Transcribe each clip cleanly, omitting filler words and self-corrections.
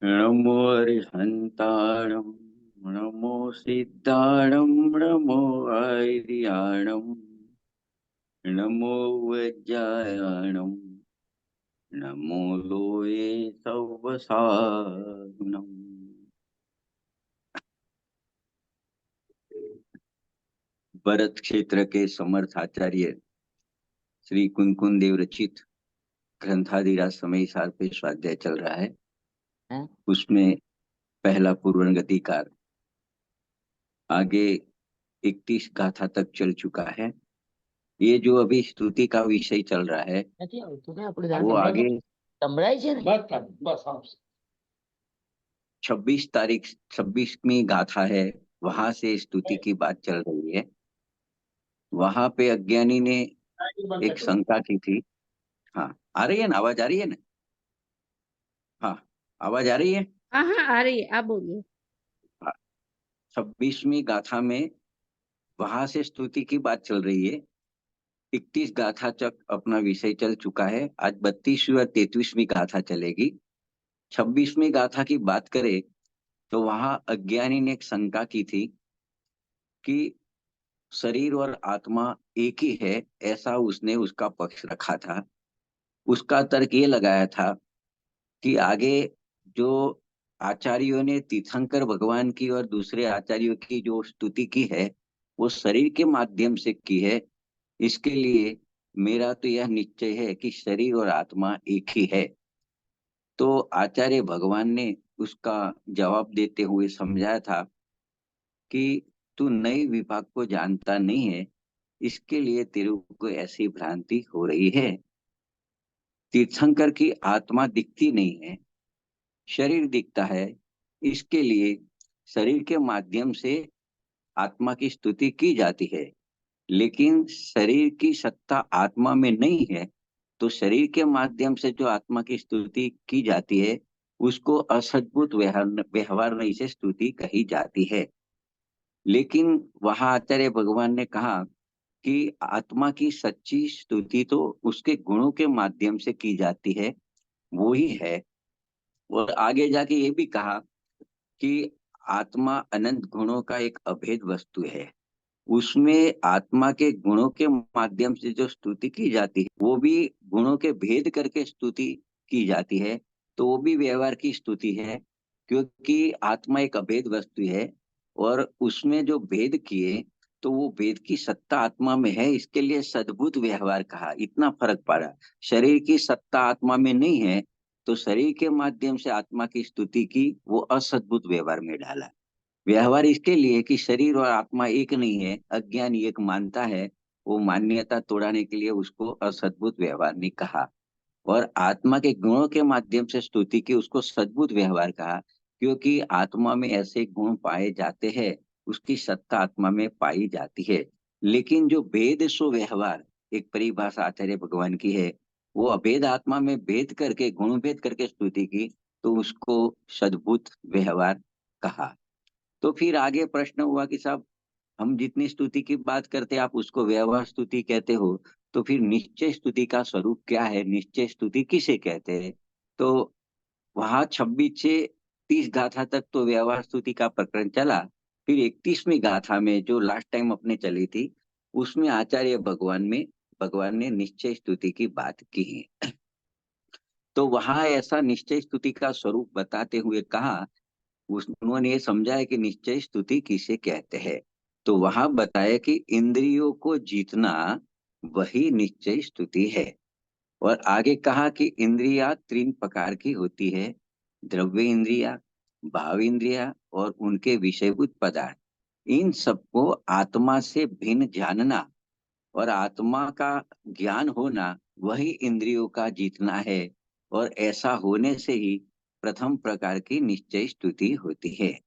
नमो अरिहंताणं नमो सिद्धाणं नमो आर्याणं नमो वज्रायणं नमो लोये सवसानम्। भरत क्षेत्र के समर्थ आचार्य श्री कुंकुन देव रचित ग्रंथादिराज समय सार पे स्वाध्याय चल रहा है। हाँ? उसमें पहला पूर्वगतिकार आगे 31 गाथा तक चल चुका है। ये जो अभी स्तुति का विषय चल रहा है નથી આવતું ને આપણે જાણ वो आगे સંભળાય છે ને બસ બસ 26 तारीख 26वीं गाथा है, वहां से स्तुति की बात चल रही है। वहां पे अज्ञानी ने एक शंका की थी। हाँ, आ रही है ना, आवाज आ रही है ना? हाँ, आवाज आ रही है। हाँ हाँ आ रही है, आप बोलिए। हाँ, 26वीं गाथा में वहां से स्तुति की बात चल रही है। 31 गाथा तक अपना विषय चल चुका है। आज 32वीं और 33वीं गाथा चलेगी। 26वीं गाथा की बात करें तो वहां अज्ञानी ने एक शंका की थी कि शरीर और आत्मा एक ही है, ऐसा उसने उसका पक्ष रखा था। उसका तर्क ये लगाया था कि आगे जो आचार्यों ने तीर्थंकर भगवान की और दूसरे आचार्यों की जो स्तुति की है वो शरीर के माध्यम से की है। इसके लिए मेरा तो यह निश्चय है कि शरीर और आत्मा एक ही है। तो आचार्य भगवान ने उसका जवाब देते हुए समझाया था कि तू नई विभाग को जानता नहीं है, इसके लिए तेरे को ऐसी भ्रांति हो रही है। तीर्थंकर की आत्मा दिखती नहीं है, शरीर दिखता है। इसके लिए शरीर के माध्यम से आत्मा की स्तुति की जाती है, लेकिन शरीर की सत्ता आत्मा में नहीं है। तो शरीर के माध्यम से जो आत्मा की स्तुति की जाती है उसको असद्भुत व्यवहार नहीं से स्तुति कही जाती है। लेकिन वहां आचार्य भगवान ने कहा कि आत्मा की सच्ची स्तुति तो उसके गुणों के माध्यम से की जाती है, वो ही है। और आगे जाके ये भी कहा कि आत्मा अनंत गुणों का एक अभेद वस्तु है। उसमें आत्मा के गुणों के माध्यम से जो स्तुति की जाती है वो भी गुणों के भेद करके स्तुति की जाती है। तो वो भी व्यवहार की स्तुति है, क्योंकि आत्मा एक अभेद वस्तु है और उसमें जो भेद किए तो वो भेद की सत्ता आत्मा में है। इसके लिए सद्भुत व्यवहार कहा। इतना फर्क पड़ा। शरीर की सत्ता आत्मा में नहीं है तो शरीर के माध्यम से आत्मा की स्तुति की, वो असद्भुत व्यवहार में डाला। व्यवहार इसके लिए कि शरीर और आत्मा एक नहीं है, अज्ञानी एक मानता है, वो मान्यता तोड़ाने के लिए उसको असद्भुत व्यवहार ने कहा। और आत्मा के गुणों के माध्यम से स्तुति की, उसको सद्भुत व्यवहार कहा, क्योंकि आत्मा में ऐसे गुण पाए जाते हैं, उसकी सत्ता आत्मा में पाई जाती है। लेकिन जो भेद सो व्यवहार, एक परिभाषा आचार्य भगवान की है, वो अभेद आत्मा में भेद करके गुण भेद करके स्तुति की, तो उसको सद्भुत व्यवहार कहा। तो फिर आगे प्रश्न हुआ कि साहब, हम जितनी स्तुति की बात करते हैं आप उसको व्यवहार स्तुति कहते हो, तो फिर निश्चय स्तुति का स्वरूप क्या है, निश्चय स्तुति किसे कहते हैं? तो वहां 26 से 30 गाथा तक तो व्यवहार स्तुति का प्रकरण चला। फिर 31वीं गाथा में जो लास्ट टाइम अपने चली थी, उसमें आचार्य भगवान ने निश्चय स्तुति की बात की है। तो वहां ऐसा निश्चय स्तुति का स्वरूप बताते हुए कहा, उन्होंने ये समझा है कि निश्चय स्तुति किसे कहते हैं। तो वहां बताया कि इंद्रियों को जीतना वही निश्चय स्तुति है। और आगे कहा कि इंद्रिया तीन प्रकार की होती है, द्रव्य इंद्रिया, भाव इंद्रिया और उनके विषयभूत पदार्थ। इन सबको आत्मा से भिन्न जानना और आत्मा का ज्ञान होना वही इंद्रियों का जीतना है। और ऐसा होने से ही प्रथम प्रकार की निश्चय स्तुति होती है।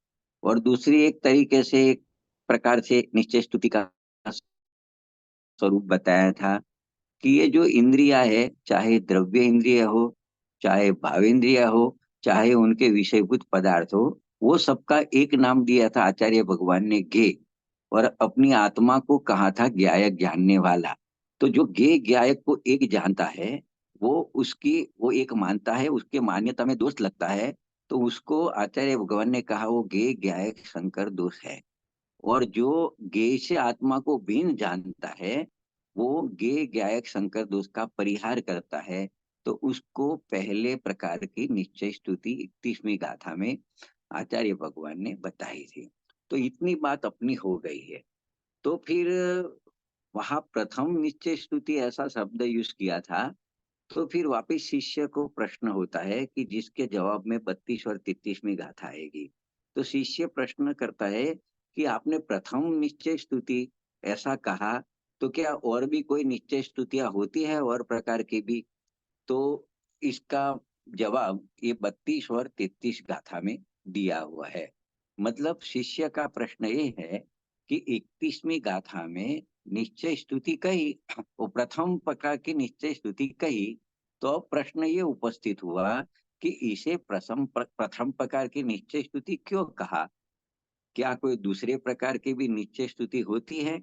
और दूसरी एक तरीके से, एक प्रकार से निश्चय स्तुति का स्वरूप बताया था कि ये जो इंद्रिया है, चाहे द्रव्य इंद्रिय हो, चाहे भावेंद्रिय हो, चाहे उनके विषयभूत पदार्थ हो, वो सबका एक नाम दिया था आचार्य भगवान ने, ज्ञेय। और अपनी आत्मा को कहा था ज्ञायक, जानने वाला। तो जो ज्ञेय ज्ञायक को एक जानता है, वो उसकी वो एक मानता है, उसके मान्यता में दोष लगता है, तो उसको आचार्य भगवान ने कहा वो गे ज्ञायक संकर दोष है। और जो गे से आत्मा को भिन्न जानता है वो गे ज्ञायक संकर दोष का परिहार करता है। तो उसको पहले प्रकार की निश्चय स्तुति 31वीं गाथा में आचार्य भगवान ने बताई थी। तो इतनी बात अपनी हो गई है। तो फिर वहां प्रथम निश्चय स्तुति ऐसा शब्द यूज किया था। तो फिर वापिस शिष्य को प्रश्न होता है कि जिसके जवाब में 32 और 33वीं गाथा आएगी। तो शिष्य प्रश्न करता है कि आपने प्रथम निश्चय स्तुति ऐसा कहा, तो क्या और भी कोई निश्चय स्तुतियां होती है और प्रकार की भी? तो इसका जवाब ये 32 और 33 गाथा में दिया हुआ है। मतलब शिष्य का प्रश्न ये है कि 31वीं गाथा में निश्चय स्तुति कही, वो प्रथम प्रकार की निश्चय स्तुति कही। तो अब प्रश्न ये उपस्थित हुआ कि इसे प्रथम प्रकार की निश्चय स्तुति क्यों कहा? क्या कोई दूसरे प्रकार की भी निश्चय स्तुति होती है?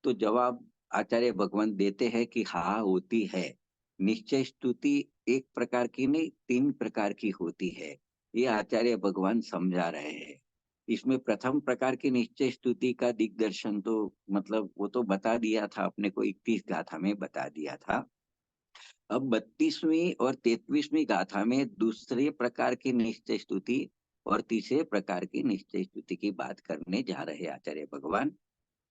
तो जवाब आचार्य भगवान देते हैं कि हाँ होती है। निश्चय स्तुति एक प्रकार की नहीं 3 प्रकार की होती है। ये आचार्य भगवान समझा रहे हैं। इसमें प्रथम प्रकार की निश्चय स्तुति का दिग्दर्शन तो मतलब वो तो बता दिया था अपने को, 31 गाथा में बता दिया था। अब 32वीं और 33वीं गाथा में दूसरे प्रकार की निश्चय स्तुति और तीसरे प्रकार की निश्चय स्तुति की बात करने जा रहे हैं आचार्य भगवान।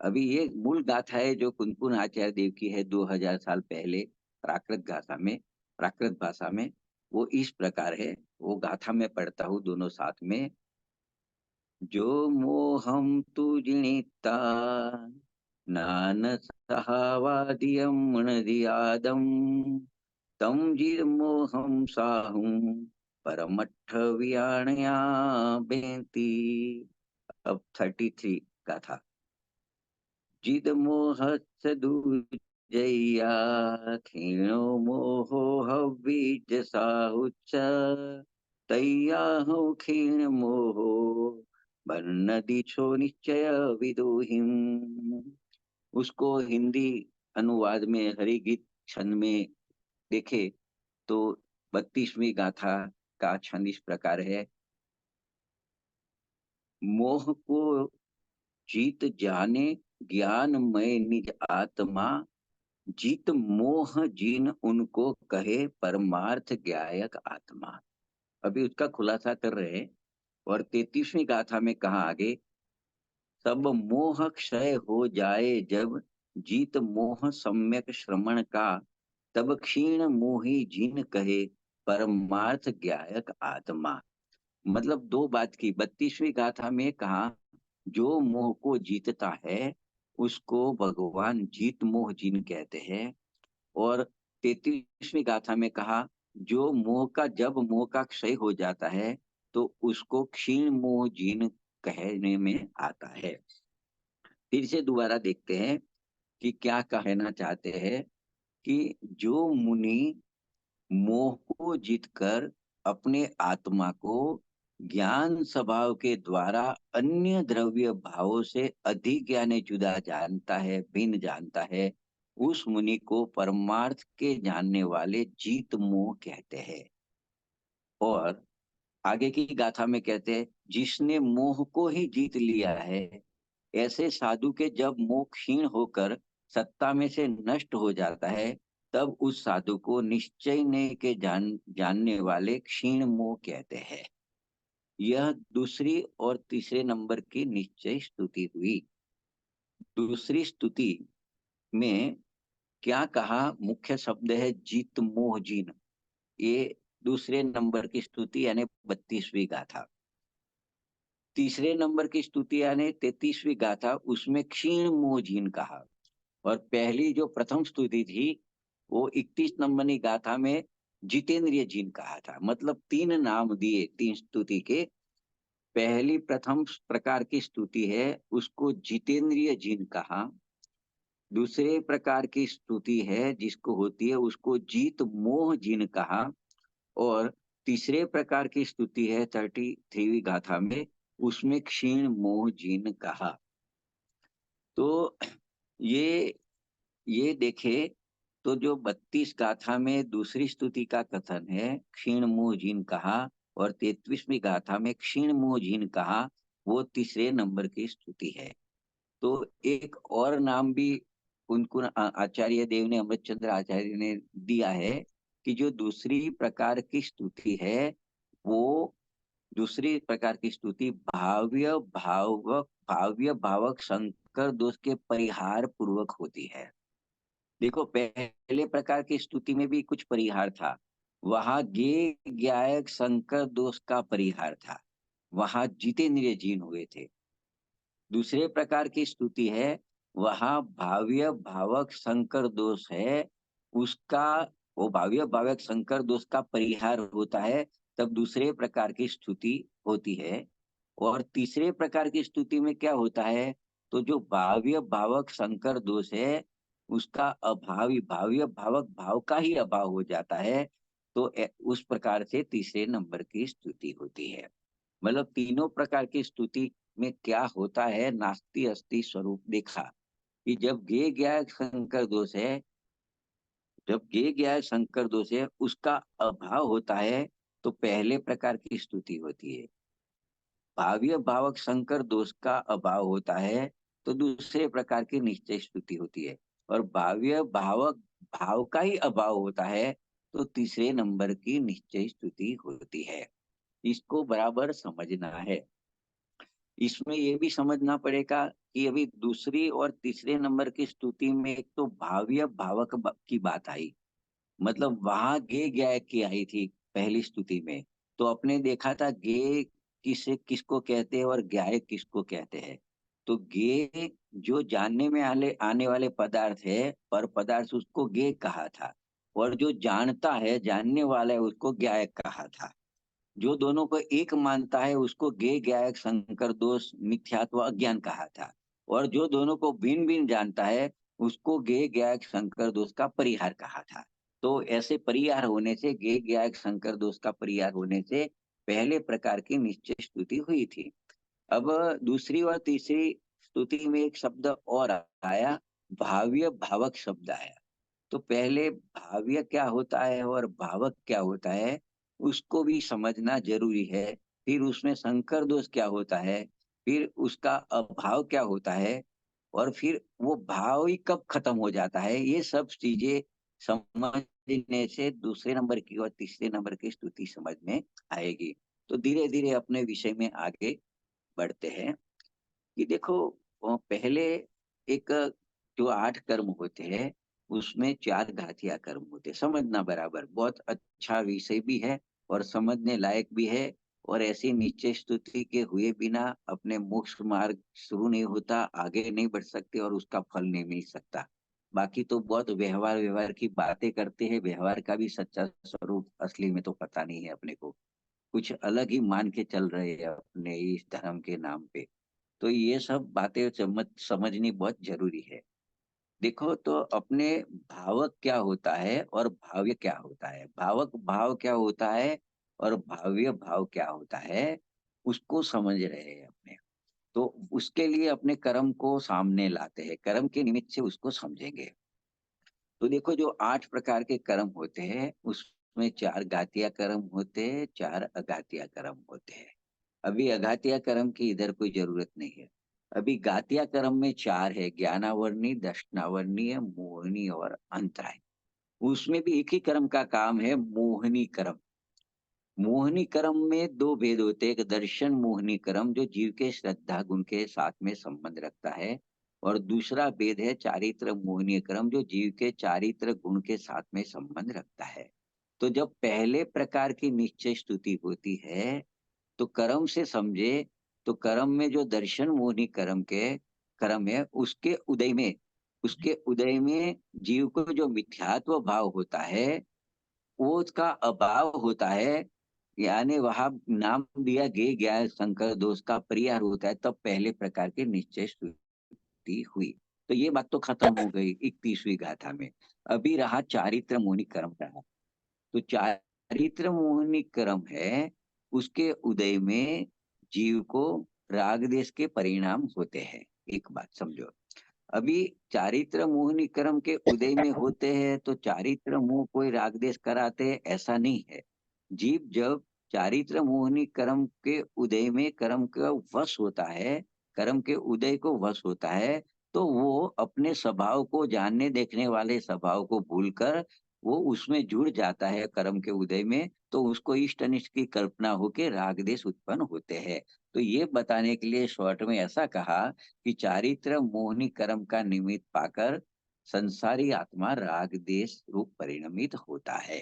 अभी ये मूल गाथा है जो कुनकुन आचार्य देव की है 2000 साल पहले प्राकृत भाषा में। वो इस प्रकार है, वो गाथा में पढ़ता हूँ दोनों साथ में। जो मोहम तु जिनिता नान सहावादियम मणदियादम तम जिर्मोहम साहुं परमट्ठ वियाणया बेंती। अब 33 गाथा। जिद मोह सदुजया क्षीणो मोहो हव्वीज साहुच्च तय्याहु क्षीण मोहो वर्ण दिछो निश्चय विदुहिम। उसको हिंदी अनुवाद में हरिगीत छंद में देखे तो 32वीं गाथा का छंद इस प्रकार है। मोह को जीत जाने ज्ञानमय निज आत्मा जीत मोह जिन उनको कहे परमार्थ ज्ञायक आत्मा। अभी उसका खुलासा कर रहे हैं। और 33वीं गाथा में कहा आगे, सब मोह क्षय हो जाए जब जीत मोह सम्यक श्रवण का तब क्षीण मोही जिन कहे परमार्थ ज्ञायक आत्मा। मतलब दो बात की। 32वीं गाथा में कहा जो मोह को जीतता है उसको भगवान जीत मोह जिन कहते हैं। और 33वीं गाथा में कहा जो जब मोह का क्षय हो जाता है तो उसको क्षीण मोह जिन कहने में आता है। फिर से दोबारा देखते हैं कि क्या कहना चाहते हैं कि जो मुनि मोह को जीतकर अपने आत्मा को ज्ञान स्वभाव के द्वारा अन्य द्रव्य भावों से अधिक ज्ञाने जुदा जानता है, भिन्न जानता है, उस मुनि को परमार्थ के जानने वाले जीत मोह कहते हैं। और आगे की गाथा में कहते हैं जिसने मोह को ही जीत लिया है ऐसे साधु के जब मोह क्षीण होकर सत्ता में से नष्ट हो जाता है तब उस साधु को निश्चय ने के जानने वाले क्षीण मोह कहते हैं। यह दूसरी और तीसरे नंबर की निश्चय स्तुति हुई। दूसरी स्तुति में क्या कहा? मुख्य शब्द है जीत मोह जिन। ये दूसरे नंबर की स्तुति यानी 32वीं गाथा। तीसरे नंबर की स्तुति यानी 33वीं गाथा, उसमें क्षीण मोह जिन कहा। और पहली जो प्रथम स्तुति थी वो 31 नंबर की गाथा में जितेंद्रिय जिन कहा था। मतलब 3 नाम दिए 3 स्तुति के। पहली प्रथम प्रकार की स्तुति है उसको जितेंद्रिय जिन कहा। दूसरे प्रकार की स्तुति है जिसको होती है उसको जीत मोह जिन कहा। और तीसरे प्रकार की स्तुति है 33वीं गाथा में, उसमें क्षीण मोह जिन कहा। तो ये देखे तो जो 32 गाथा में दूसरी स्तुति का कथन है क्षीण मोह जिन कहा और 33वीं गाथा में क्षीण मोह जिन कहा, वो तीसरे नंबर की स्तुति है। तो एक और नाम भी उनको आचार्य देव ने, अमृतचंद्र आचार्य ने दिया है कि जो दूसरी प्रकार की स्तुति है, वो दूसरी प्रकार की स्तुति भाव्य भावक संकर दोष के परिहार पूर्वक होती है। देखो, पहले प्रकार की स्तुति में भी कुछ परिहार था, वहां गे गायक संकर दोष का परिहार था, वहां जितेंद्रिय जीन हुए थे। दूसरे प्रकार की स्तुति है, वहां भाव्य भावक संकर दोष है, उसका वो भाव्य भावक संकर दोष का परिहार होता है, तब दूसरे प्रकार की स्तुति होती है। और तीसरे प्रकार की स्तुति में क्या होता है, तो जो भाव्य भावक संकर दोष है, उसका अभावी भाव्य भावक भाव का ही अभाव हो जाता है, तो उस प्रकार से तीसरे नंबर की स्तुति होती है। मतलब तीनों प्रकार की स्तुति में क्या होता है, नास्ति अस्ति स्वरूप देखा कि जब गे गया शंकर दोष है, जब गे गया शंकर दोष है, उसका अभाव होता है, तो पहले प्रकार की स्तुति होती है। भाव्य भावक शंकर दोष का अभाव होता है, तो दूसरे प्रकार की निश्चय स्तुति होती है। और भाव्य भावक भाव का ही अभाव होता है, तो तीसरे नंबर की निश्चय स्तुति होती है। इसको बराबर समझना है। इसमें ये भी समझना पड़ेगा कि अभी दूसरी और तीसरे नंबर की स्तुति में एक तो भाव्य भावक की बात आई, मतलब वहां गे गायक की आई थी पहली स्तुति में। तो अपने देखा था गे किसे किसको कहते हैं और गायक किसको कहते हैं। तो गे जो जानने में आने वाले पदार्थ है, पर पदार्थ, उसको गे कहा था, और जो जानता है, जानने वाला है, उसको गायक कहा था। जो दोनों को एक मानता है, उसको गे गायक संकर दोष मिथ्यात्व अज्ञान कहा था। और जो दोनों को भिन्न भिन्न जानता है, उसको गे गायक संकर दोष का परिहार कहा था। तो ऐसे परिहार होने से, गे गायक संकर दोष का परिहार होने से पहले प्रकार की निश्चय स्तुति हुई थी। अब दूसरी और तीसरी स्तुति में एक शब्द और आया, भाव्य भावक शब्द आया। तो पहले भाव्य क्या होता है और भावक क्या होता है, उसको भी समझना जरूरी है। फिर उसमें संकर दोष क्या होता है, फिर उसका अभाव क्या होता है, और फिर वो भाव ही कब खत्म हो जाता है, ये सब चीजें समझने से दूसरे नंबर की और तीसरे नंबर की स्तुति समझ में आएगी। तो धीरे धीरे अपने विषय में आगे बढ़ते हैं कि देखो, पहले एक जो 8 कर्म होते हैं, उसमें 4 घातिया कर्म होते हैं। समझना बराबर, बहुत अच्छा विषय भी है और समझने लायक भी है। और ऐसी निश्चय स्तुति के हुए बिना अपने मोक्ष मार्ग शुरू नहीं होता, आगे नहीं बढ़ सकते और उसका फल नहीं मिल सकता। बाकी तो बहुत व्यवहार व्यवहार की बातें करते हैं, व्यवहार का भी सच्चा स्वरूप असली में तो पता नहीं है अपने को, कुछ अलग ही मान के चल रहे हैं अपने इस धर्म के नाम पे। तो ये सब बातें समझनी बहुत जरूरी है। देखो, तो अपने भावक क्या होता है और भाव्य क्या होता है, भावक भाव क्या होता है और भाव्य भाव क्या होता है, उसको समझ रहे हैं अपने। तो उसके लिए अपने कर्म को सामने लाते हैं, कर्म के निमित्त से उसको समझेंगे। तो देखो, जो 8 प्रकार के कर्म होते हैं, उसमें 4 घातिया कर्म होते हैं, 4 अघातिया कर्म होते हैं। अभी अघातिया कर्म की इधर कोई जरूरत नहीं है। अभी घातिया कर्म में 4 है, ज्ञानावर्णी, दर्शनावर्णीय, मोहिनी और अंतराय। उसमें भी एक ही कर्म का काम है, मोहिनी कर्म। मोहिनी कर्म में 2 भेद होते हैं, एक दर्शन मोहिनी कर्म जो जीव के श्रद्धा गुण के साथ में संबंध रखता है, और दूसरा भेद है चारित्र मोहिनी कर्म जो जीव के चारित्र गुण के साथ में संबंध रखता है। तो जब पहले प्रकार की निश्चय स्तुति होती है, तो कर्म से समझे, तो कर्म में जो दर्शन मोहिनी कर्म के कर्म है, उसके उदय में जीव को जो मिथ्यात्व भाव होता है, वो उसका अभाव होता है। यानी वहां नाम दिया गे गया शंकर दोष का परिहार होता है, तब पहले प्रकार की निश्चय स्तुति हुई। तो ये बात तो खत्म हो गई 31वीं गाथा में। अभी रहा चारित्र मोहिनी कर्म रहा। तो चारित्र मोहिनी कर्म है, उसके उदय में जीव को राग देश के परिणाम होते हैं। एक बात समझो, अभी चारित्र मोहिनी कर्म के उदय में होते हैं, तो चारित्र मोह कोई राग देश कराते हैं ऐसा नहीं है। जीव जब चारित्र मोहिनी कर्म के उदय में कर्म का वश होता है, कर्म के उदय को वश होता है, तो वो अपने स्वभाव को जानने देखने वाले स्वभाव को भूलकर वो उसमें जुड़ जाता है कर्म के उदय में, तो उसको इष्ट अनिष्ट की कल्पना होके राग देश उत्पन्न होते हैं। तो ये बताने के लिए शॉर्ट में ऐसा कहा कि चारित्र मोहिनी कर्म का निमित्त पाकर संसारी आत्मा राग देश रूप परिणमित होता है।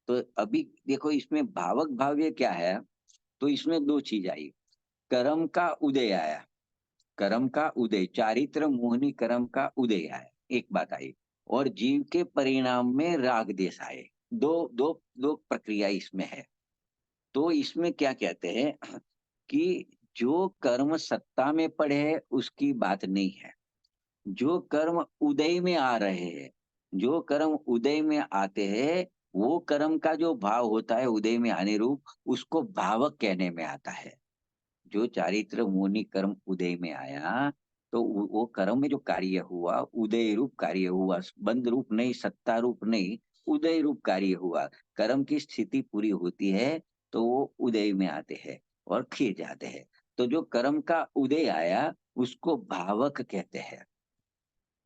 तो अभी देखो इसमें भावक भाव्य क्या है, तो इसमें दो चीज आई। कर्म का उदय आया, कर्म का उदय, चारित्र मोहिनी कर्म का उदय आया, एक बात आई। और जीव के परिणाम में राग देश आए। दो दो दो प्रक्रिया इसमें है। तो इसमें क्या कहते हैं कि जो कर्म सत्ता में पड़े है उसकी बात नहीं है, जो कर्म उदय में आ रहे हैं, जो कर्म उदय में आते हैं, वो कर्म का जो भाव होता है उदय में आने रूप, उसको भावक कहने में आता है। जो चारित्र मोहिनी कर्म उदय में आया, तो वो कर्म में जो कार्य हुआ, उदय रूप कार्य हुआ, बंध रूप नहीं, सत्ता रूप नहीं, उदय रूप कार्य हुआ। कर्म की स्थिति पूरी होती है तो वो उदय में आते हैं और खिल जाते हैं। तो जो कर्म का उदय आया उसको भावक कहते हैं।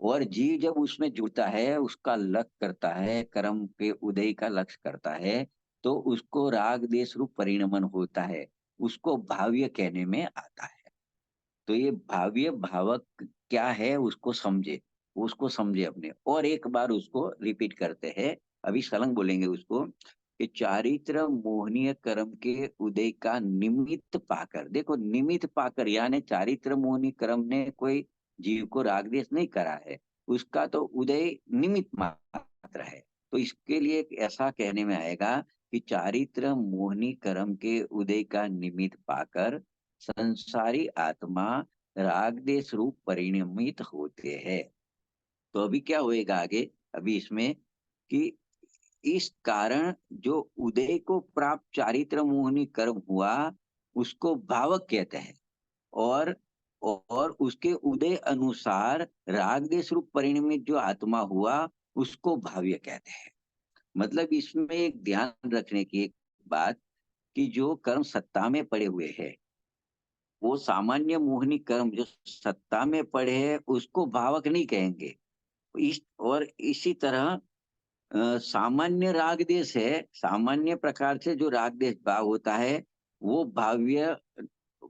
और जीव जब उसमें जुड़ता है, उसका लक्ष्य करता है, कर्म के उदय का लक्ष्य करता है, तो उसको राग देश रूप परिणमन होता है, उसको भाव्य कहने में आता है। तो ये भाव्य भावक क्या है उसको समझे अपने, और एक बार उसको रिपीट करते हैं। अभी सलंग बोलेंगे उसको कि चारित्र मोहनीय कर्म के उदय का निमित्त पाकर, देखो निमित्त पाकर, यानी चारित्र मोहनी कर्म ने कोई जीव को रागदेश नहीं करा है, उसका तो उदय निमित्त मात्र है। तो इसके लिए एक ऐसा कहने में आएगा कि चारित्र मोहनी कर्म के उदय का निमित्त पाकर संसारी आत्मा राग देश रूप परिणमित होते हैं। तो अभी क्या होएगा आगे, अभी इसमें कि इस कारण जो उदय को प्राप्त चारित्र मोहनी कर्म हुआ उसको भावक कहते हैं। और और उसके उदय अनुसार राग देश रूप परिणमित जो आत्मा हुआ उसको भाव्य कहते हैं। मतलब इसमें एक ध्यान रखने की एक बात कि जो कर्म सत्ता में पड़े हुए हैं, वो सामान्य मोहिनी कर्म जो सत्ता में पड़े हैं उसको भावक नहीं कहेंगे। इस और इसी तरह सामान्य राग देश है, सामान्य प्रकार से जो राग देश भाव होता है वो भाव्य,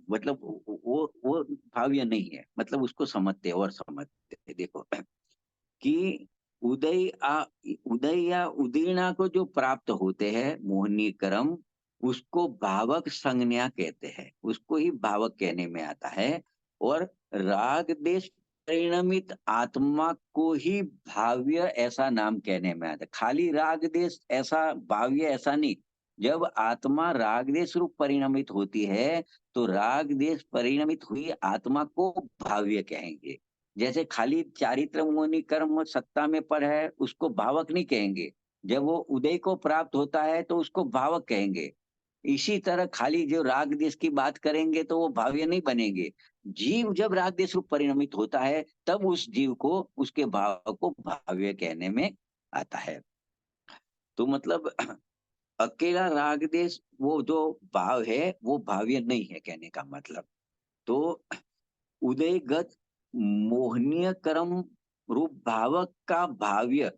मतलब वो भाव्य नहीं है, मतलब उसको समझते हैं और समझते हैं। देखो कि उदय या उदीर्णा को जो प्राप्त होते हैं मोहनीय कर्म, उसको भावक संज्ञा कहते हैं, उसको ही भावक कहने में आता है। और राग देश परिणमित आत्मा को ही भाव्य ऐसा नाम कहने में आता है। खाली राग देश ऐसा भाव्य ऐसा नहीं। जब आत्मा राग देश रूप परिणमित होती है तो राग देश परिणमित हुई आत्मा को भाव्य कहेंगे। जैसे खाली चारित्र मोहिनी कर्म सत्ता में पर है उसको भावक नहीं कहेंगे, जब वो उदय को प्राप्त होता है तो उसको भावक कहेंगे। इसी तरह खाली जो राग देश की बात करेंगे तो वो भाव्य नहीं बनेंगे। जीव जब राग देश रूप परिणमित होता है तब उस जीव को, उसके भाव को भाव्य कहने में आता है। तो मतलब अकेला राग देश वो जो भाव है वो भाव्य नहीं है कहने का मतलब। तो उदयगत मोहनीय कर्म रूप भावक का भाव्य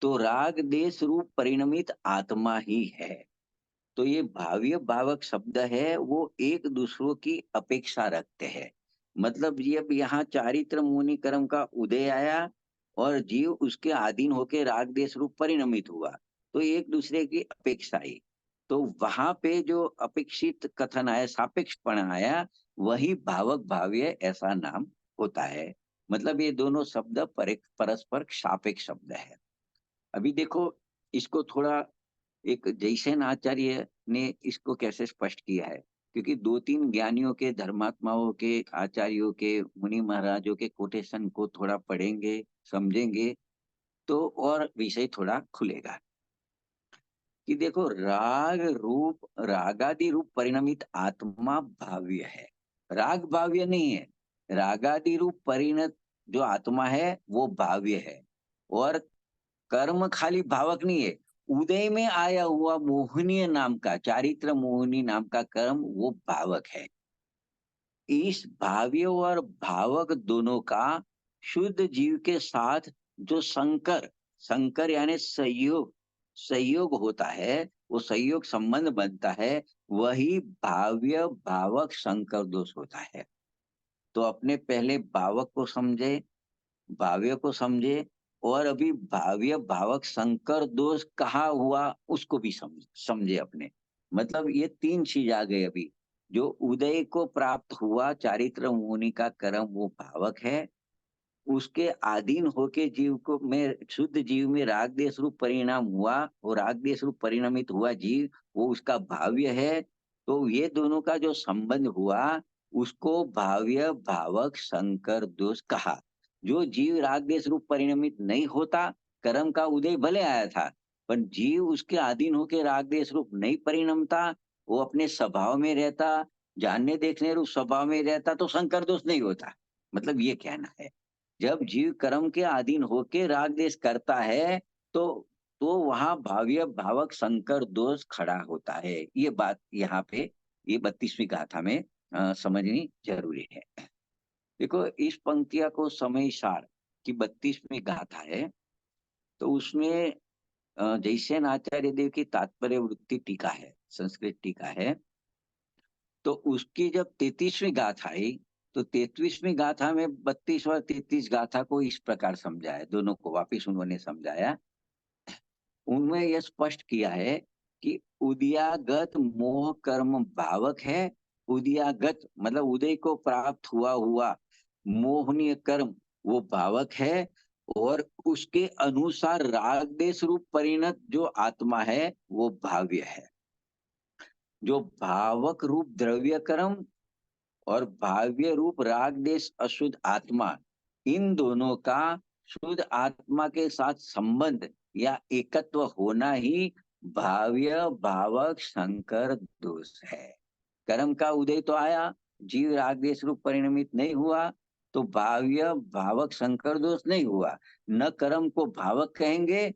तो राग देश रूप परिणमित आत्मा ही है। तो ये भाव्य भावक शब्द है वो एक दूसरों की अपेक्षा रखते हैं। मतलब ये अब यहाँ चारित्र मुनि कर्म का उदय आया और जीव उसके अधीन होके राग देश रूप परिणमित हुआ, तो एक दूसरे की अपेक्षा आई। तो वहां पे जो अपेक्षित कथन आया, सापेक्षपण आया, वही भावक भाव्य ऐसा नाम होता है। मतलब ये दोनों शब्द परस्पर सापेक्ष शब्द है। अभी देखो इसको थोड़ा, एक जैसेन आचार्य ने इसको कैसे स्पष्ट किया है, क्योंकि दो तीन ज्ञानियों के, धर्मात्माओं के, आचार्यों के, मुनि महाराजों के कोटेशन को थोड़ा पढ़ेंगे, समझेंगे, तो और विषय थोड़ा खुलेगा। कि देखो राग रूप, रागादि रूप परिणमित आत्मा भाव्य है, राग भाव्य नहीं है। रागादि रूप परिणत जो आत्मा है वो भाव्य है। और कर्म खाली भावक नहीं है, उदय में आया हुआ मोहनीय नाम का, चारित्र मोहिनी नाम का कर्म वो भावक है। इस भाव्य और भावक दोनों का शुद्ध जीव के साथ जो संकर, संकर यानी संयोग, संयोग होता है, वो संयोग संबंध बनता है, वही भाव्य भावक संकर दोष होता है। तो अपने पहले भावक को समझे, भाव्य को समझे, और अभी भाव्य भावक संकर दोष कहाँ हुआ उसको भी समझे अपने। मतलब ये तीन चीज आ गई अभी। जो उदय को प्राप्त हुआ चारित्र मुनि का कर्म वो भावक है, उसके अधीन होके जीव को में, शुद्ध जीव में राग देश रूप परिणाम हुआ, वो राग देश रूप परिणामित हुआ जीव, वो उसका भाव्य है। तो ये दोनों का जो संबंध हुआ उसको भाव्य भावक संकर दोष कहा। जो जीव राग देश रूप परिणामित नहीं होता, कर्म का उदय भले आया था, पर जीव उसके अधीन होके राग देश रूप नहीं परिणमता, वो अपने स्वभाव में रहता, जानने देखने रूप स्वभाव में रहता, तो संकर दोष नहीं होता। मतलब ये कहना है। जब जीव कर्म के अधीन होके राग देश करता है, तो वहां भाव्य भावक संकर दोष खड़ा होता है। ये बात यहाँ पे ये 32वीं गाथा में समझनी जरूरी है। देखो, इस पंक्तिया को समय सार की 32वीं गाथा है। तो उसमें जैसेन आचार्य देव की तात्पर्य वृत्ति टीका है, संस्कृत टीका है। तो उसकी जब 33वीं गाथा आई, तो 33वीं गाथा में 32 और 33 गाथा को इस प्रकार समझाया, दोनों को वापिस उन्होंने समझाया। उनमें यह स्पष्ट किया है कि उदयागत मोह कर्म भावक है। उदयागत मतलब उदय को प्राप्त हुआ हुआ मोहनीय कर्म वो भावक है, और उसके अनुसार राग देश रूप परिणत जो आत्मा है वो भाव्य है। जो भावक रूप द्रव्य कर्म और भाव्य रूप राग देश अशुद्ध आत्मा, इन दोनों का शुद्ध आत्मा के साथ संबंध या एकत्व होना ही भाव्य भावक संकर दोष है। कर्म का उदय तो आया, जीव राग देश रूप परिणमित नहीं हुआ, तो भाव्य भावक संकर दोष नहीं हुआ। न कर्म को भावक कहेंगे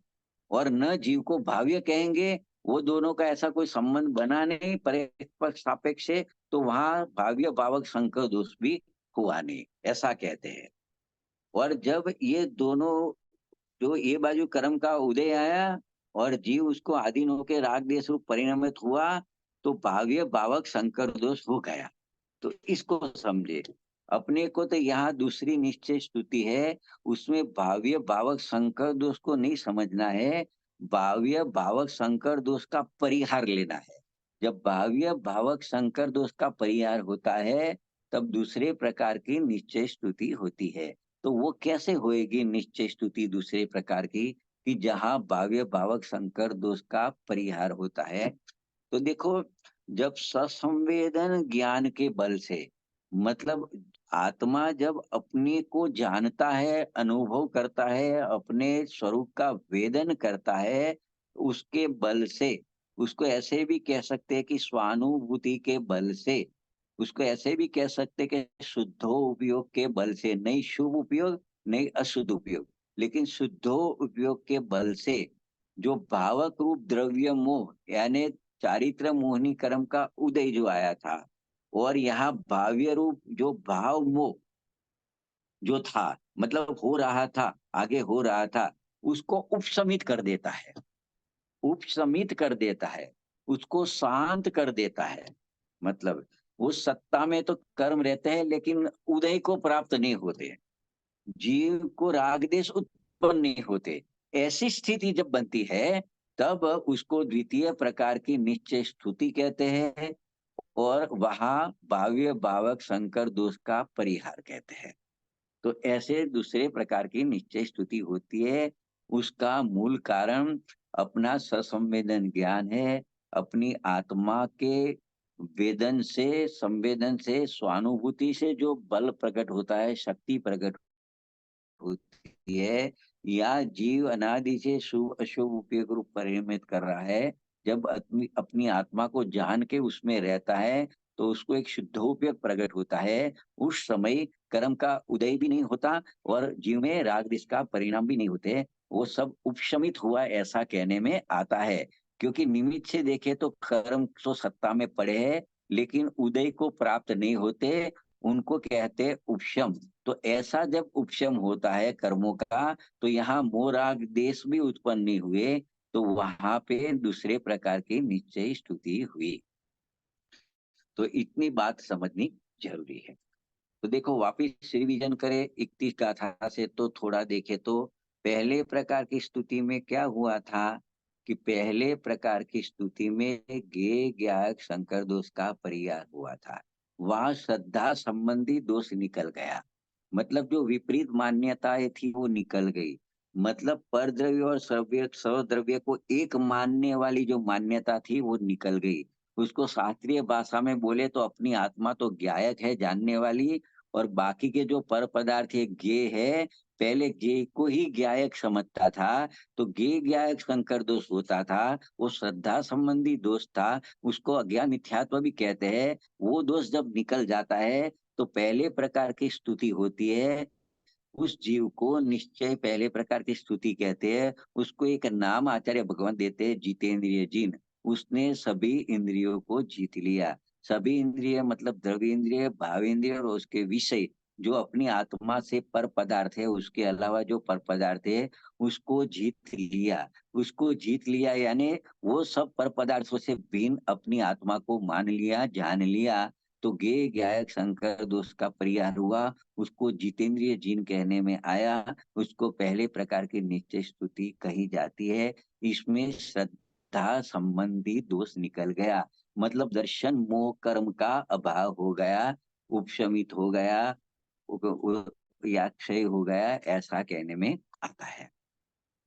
और न जीव को भाव्य कहेंगे। वो दोनों का ऐसा कोई संबंध बना नहीं परस्पर सापेक्ष है, तो वहां भाव्य भावक संकर दोष भी हुआ नहीं, ऐसा कहते हैं। और जब ये दोनों, जो ये बाजू कर्म का उदय आया और जीव उसको अधीन होकर राग देश रूप परिणमित हुआ, तो भाव्य भावक संकर दोष हो गया। तो इसको समझे। अपने को तो यहाँ दूसरी निश्चय स्तुति है, उसमें भाव्य भावक संकर दोष को नहीं समझना है, भाव्य भावक संकर दोष का परिहार लेना है। जब भाव्य भावक संकर दोष का परिहार होता है, तब दूसरे प्रकार की निश्चय स्तुति होती है। तो वो कैसे होएगी निश्चय स्तुति दूसरे प्रकार की, कि जहां भाव्य भावक संकर दोष का परिहार होता है। तो देखो, जब ससंवेदन ज्ञान के बल से, मतलब आत्मा जब अपने को जानता है, अनुभव करता है, अपने स्वरूप का वेदन करता है, उसके बल से, उसको ऐसे भी कह सकते हैं कि स्वानुभूति के बल से, उसको ऐसे भी कह सकते हैं कि शुद्धो उपयोग के बल से, नहीं शुभ उपयोग नहीं अशुद्ध उपयोग, लेकिन शुद्धो उपयोग के बल से जो भावक रूप द्रव्य मोह यानी चारित्र मोहनी कर्म का उदय जो आया था, और यहाँ भाव्य रूप जो भाव मोह जो था, मतलब हो रहा था, आगे हो रहा था, उसको उपशमित कर देता है, उपशमित कर देता है, उसको शांत कर देता है। मतलब वो सत्ता में तो कर्म रहते हैं, लेकिन उदय को प्राप्त नहीं होते, जीव को राग देश उत्पन्न नहीं होते। ऐसी स्थिति जब बनती है, तब उसको द्वितीय प्रकार की निश्चय स्तुति कहते हैं, और वहां भाव्य भावक संकर दोष का परिहार कहते हैं। तो ऐसे दूसरे प्रकार की निश्चय स्तुति होती है। उसका मूल कारण अपना ससंवेदन ज्ञान है, अपनी आत्मा के वेदन से, संवेदन से, स्वानुभूति से जो बल प्रकट होता है, शक्ति प्रकट होती है, या जीव अनादि से शुभ अशुभ उपयोग रूप परिणमित कर रहा है। जब अपनी अपनी आत्मा को जान के उसमें रहता है, तो उसको एक शुद्धोपयोग प्रकट होता है। उस समय कर्म का उदय भी नहीं होता और जीव में राग देश का परिणाम भी नहीं होते। वो सब उपशमित हुआ ऐसा कहने में आता है। क्योंकि निमित्त से देखे तो कर्म तो सत्ता में पड़े हैं, लेकिन उदय को प्राप्त नहीं होते, उनको कहते उपशम। तो ऐसा जब उपशम होता है कर्मों का, तो यहाँ मोह राग देश भी उत्पन्न नहीं हुए, तो वहां पे दूसरे प्रकार की निश्चय स्तुति हुई। तो इतनी बात समझनी जरूरी है। तो देखो वापिस रिवीजन करें 31 गाथा से, तो थोड़ा देखे तो पहले प्रकार की स्तुति में क्या हुआ था कि पहले प्रकार की स्तुति में गे ज्ञायक शंकर दोष का परिहार हुआ था। वहां श्रद्धा संबंधी दोष निकल गया, मतलब जो विपरीत मान्यताएं थी वो निकल गई। मतलब पर द्रव्य और सर्वद्रव्य सर्वद्रव्य को एक मानने वाली जो मान्यता थी वो निकल गई। उसको शास्त्रीय भाषा में बोले तो अपनी आत्मा तो ज्ञायक है, जानने वाली, और बाकी के जो पर पदार्थ है ज्ञेय है, पहले ज्ञेय को ही ज्ञायक समझता था, तो ज्ञेय ज्ञायक संकर दोष होता था, वो श्रद्धा संबंधी दोष था, उसको अज्ञान मिथ्यात्व भी कहते हैं। वो दोष जब निकल जाता है तो पहले प्रकार की स्तुति होती है। उस जीव को निश्चय पहले प्रकार की स्तुति कहते हैं। उसको एक नाम आचार्य भगवान देते हैं, जितेंद्रिय जिन। उसने सभी इंद्रियों को जीत लिया। सभी इंद्रिय मतलब द्रव्य इंद्रिय, भाव इंद्रिय और उसके विषय जो अपनी आत्मा से पर पदार्थ है, उसके अलावा जो पर पदार्थ है उसको जीत लिया। उसको जीत लिया यानी वो सब पर पदार्थों से भिन्न अपनी आत्मा को मान लिया, जान लिया। तो गे गायक शंकर दोष का परिहार हुआ, उसको जितेंद्रिय जिन कहने में आया। उसको पहले प्रकार की निश्चय स्तुति कही जाती है। इसमें श्रद्धा संबंधी दोष निकल गया, मतलब दर्शन मोह कर्म का अभाव हो गया, उपशमित हो गया, या क्षय हो गया, ऐसा कहने में आता है।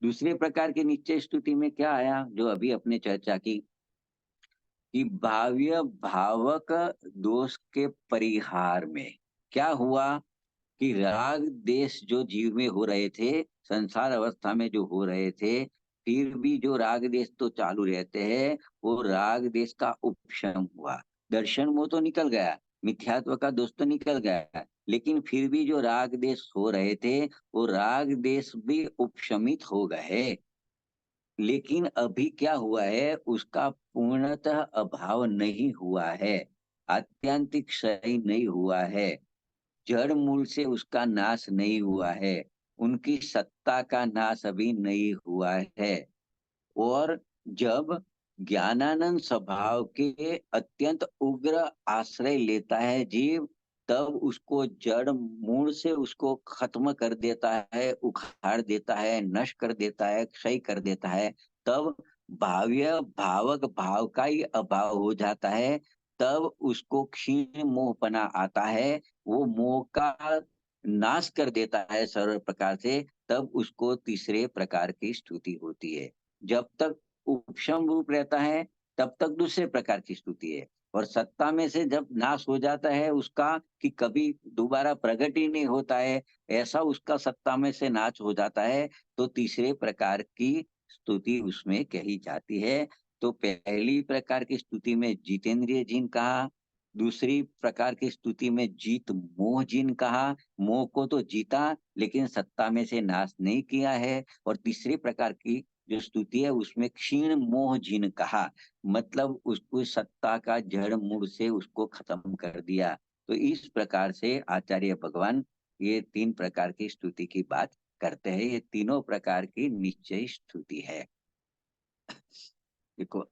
दूसरे प्रकार की निश्चय स्तुति में क्या आया, जो अभी अपने चर्चा की, कि भाव्य भावक दोष के परिहार में क्या हुआ कि राग देश जो जीव में हो रहे थे, संसार अवस्था में जो हो रहे थे, फिर भी जो राग देश तो चालू रहते हैं, वो राग देश का उपशम हुआ। दर्शन मोह तो निकल गया, मिथ्यात्व का दोष तो निकल गया, लेकिन फिर भी जो राग देश हो रहे थे वो राग देश भी उपशमित हो गए। लेकिन अभी क्या हुआ है, उसका पूर्णतः अभाव नहीं हुआ है, आत्यंतिक क्षय नहीं हुआ है, जड़ मूल से उसका नाश नहीं हुआ है, उनकी सत्ता का नाश अभी नहीं हुआ है। और जब ज्ञानानंद स्वभाव के अत्यंत उग्र आश्रय लेता है जीव, तब उसको जड़ मूल से उसको खत्म कर देता है, उखाड़ देता है, नष्ट कर देता है, क्षय कर देता है। तब भाव्य भावक भाव का ही अभाव हो जाता है। तब उसको क्षीण मोहपना आता है, वो मोह का नाश कर देता है सर्व प्रकार से। तब उसको तीसरे प्रकार की स्तुति होती है। जब तक उपशम रूप रहता है तब तक दूसरे प्रकार की स्तुति है, और सत्ता में से जब नाश हो जाता है उसका, कि कभी दोबारा प्रकट ही नहीं होता है, ऐसा उसका सत्ता में से नाश हो जाता है, तो तीसरे प्रकार की स्तुति उसमें कही जाती है। तो पहली प्रकार की स्तुति में जितेंद्रिय जिन कहा, दूसरी प्रकार की स्तुति में जीत मोह जिन कहा, मोह को तो जीता लेकिन सत्ता में से नाश नहीं किया है, और तीसरी प्रकार की जो स्तुति है उसमें क्षीण मोह जिन कहा, मतलब उसको सत्ता का जड़ मूल से उसको खत्म कर दिया। तो इस प्रकार से आचार्य भगवान ये तीन प्रकार की स्तुति की बात करते हैं। ये तीनों प्रकार की निश्चय स्तुति है। देखो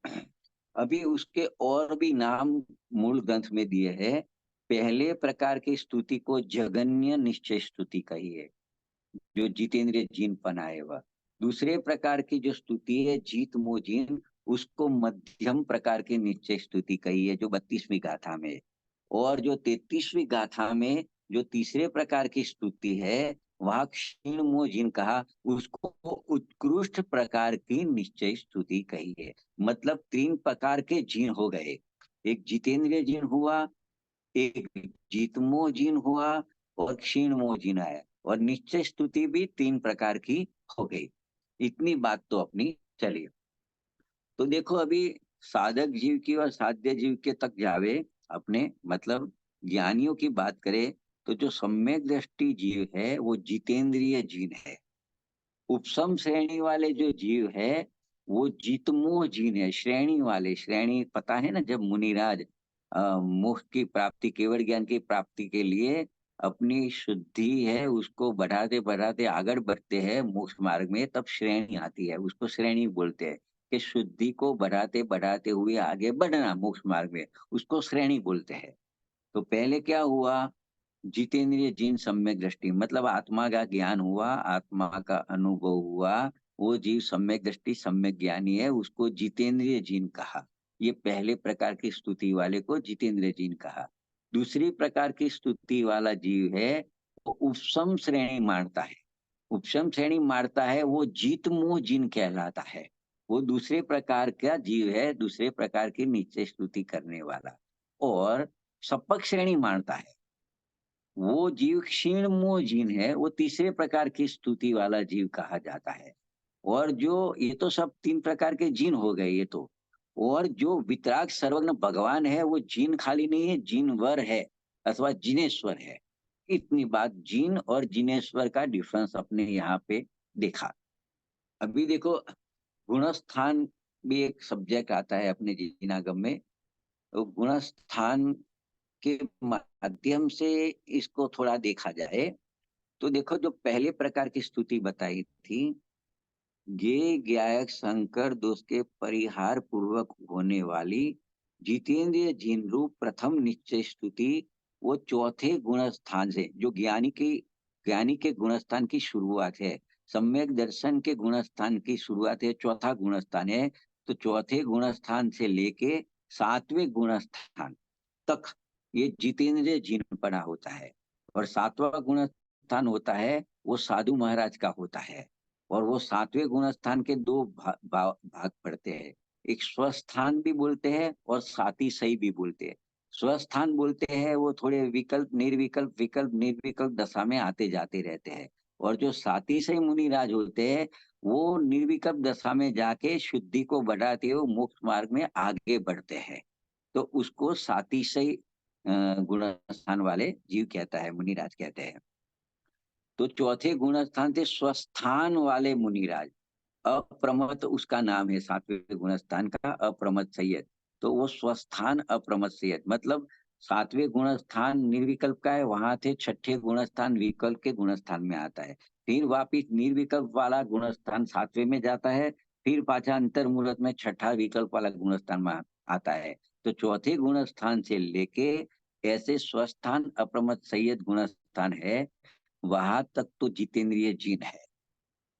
अभी उसके और भी नाम मूल ग्रंथ में दिए हैं। पहले प्रकार की स्तुति को जगन्य निश्चय स्तुति कही है, जो जितेंद्रिय जिन बनाए वह। दूसरे प्रकार की जो स्तुति है जीत मोजिन, उसको मध्यम प्रकार की निश्चय स्तुति कही है, जो 32वीं गाथा में है। और जो 33वीं गाथा में जो तीसरे प्रकार की स्तुति है, वहां क्षीण मोजिन कहा, उसको उत्कृष्ट प्रकार की निश्चय स्तुति कही है। मतलब तीन प्रकार के जिन हो गए, एक जितेंद्रिय जिन हुआ, एक जीतमो जिन हुआ, और क्षीण मोह जिन आया, और निश्चय स्तुति भी तीन प्रकार की हो गई। इतनी बात तो अपनी चली। तो देखो अभी साधक जीव की और साध्य जीव के तक जावे अपने, मतलब ज्ञानियों की बात करें, तो जो सम्यक दृष्टि जीव है वो जितेंद्रिय जीन है। उपसम श्रेणी वाले जो जीव है वो जीतमोह जीन है। श्रेणी वाले, श्रेणी पता है ना, जब मुनिराज मोक्ष की प्राप्ति, केवल ज्ञान की प्राप्ति के लिए अपनी शुद्धि है उसको बढ़ाते बढ़ाते आगे बढ़ते हैं मोक्ष मार्ग में, तब श्रेणी आती है, उसको श्रेणी बोलते हैं। कि शुद्धि को बढ़ाते बढ़ाते हुए आगे बढ़ना मोक्ष मार्ग में, उसको श्रेणी बोलते हैं। तो पहले क्या हुआ, जितेंद्रिय जीन सम्यक दृष्टि, मतलब आत्मा का ज्ञान हुआ, आत्मा का अनुभव हुआ, वो जीव सम्यक दृष्टि सम्यक ज्ञानी है, उसको जितेंद्रिय जीन कहा। ये पहले प्रकार की स्तुति वाले को जितेंद्रिय जीन कहा। दूसरी प्रकार की स्तुति वाला जीव है वो उपसम श्रेणी मानता है। उपसम श्रेणी मारता है वो जीत मोह जीन कहलाता है। वो दूसरे प्रकार का जीव है, दूसरे प्रकार की नीचे स्तुति करने वाला। और सपक श्रेणी मानता है वो जीव क्षीण मोह जीन है, वो तीसरे प्रकार की स्तुति वाला जीव कहा जाता है। और जो ये तो सब तीन प्रकार के जीन हो गए ये तो। और जो वितराग सर्वज्ञ भगवान है वो जीन खाली नहीं है, जीनवर है अथवा जिनेश्वर है। इतनी बात जीन और जिनेश्वर का डिफरेंस अपने यहाँ पे देखा। अभी देखो, गुणस्थान भी एक सब्जेक्ट आता है अपने जिनागम में। तो गुणस्थान के माध्यम से इसको थोड़ा देखा जाए तो देखो, जो पहले प्रकार की स्तुति बताई थी, ये गायक शंकर दोष के परिहार पूर्वक होने वाली जितेंद्रिय जिन रूप प्रथम निश्चय स्तुति, वो चौथे गुण स्थान से, जो ज्ञानी के गुणस्थान की शुरुआत है, सम्यक दर्शन के गुणस्थान की शुरुआत है, चौथा गुणस्थान है। तो चौथे गुणस्थान से लेके सातवें गुणस्थान तक ये जितेंद्रिय जिन पड़ा होता है। और सातवां गुण स्थान होता है वो साधु महाराज का होता है। और वो सातवें गुण स्थान के दो भाग पड़ते हैं। एक स्वस्थान भी बोलते हैं और साती सही भी बोलते हैं। स्वस्थान बोलते हैं वो थोड़े विकल्प निर्विकल्प विकल्प निर्विकल्प दशा में आते जाते रहते हैं। और जो साती सही मुनिराज होते हैं वो निर्विकल्प दशा में जाके शुद्धि को बढ़ाते हुए मोक्ष मार्ग में आगे बढ़ते हैं। तो उसको सातिशय गुण स्थान वाले जीव कहता है, मुनिराज कहते हैं। तो चौथे गुण स्थान थे स्वस्थान वाले मुनिराज। अप्रमत उसका नाम है, सातवें गुण स्थान का अप्रमत सैयद। तो वो स्वस्थान अप्रमत सैयद, मतलब सातवें गुण स्थान निर्विकल्प का है, वहां थे छठे गुण स्थान विकल्प के गुण स्थान में आता है। फिर वापिस निर्विकल्प वाला गुण स्थान सातवें में जाता है। फिर पाछा अंतर मूर्त में छठा विकल्प वाला गुण स्थान में आता है। तो चौथे गुण स्थान से लेके ऐसे स्वस्थान अप्रमत सैयद गुण स्थान है, वहां तक तो जितेंद्रिय जीन है।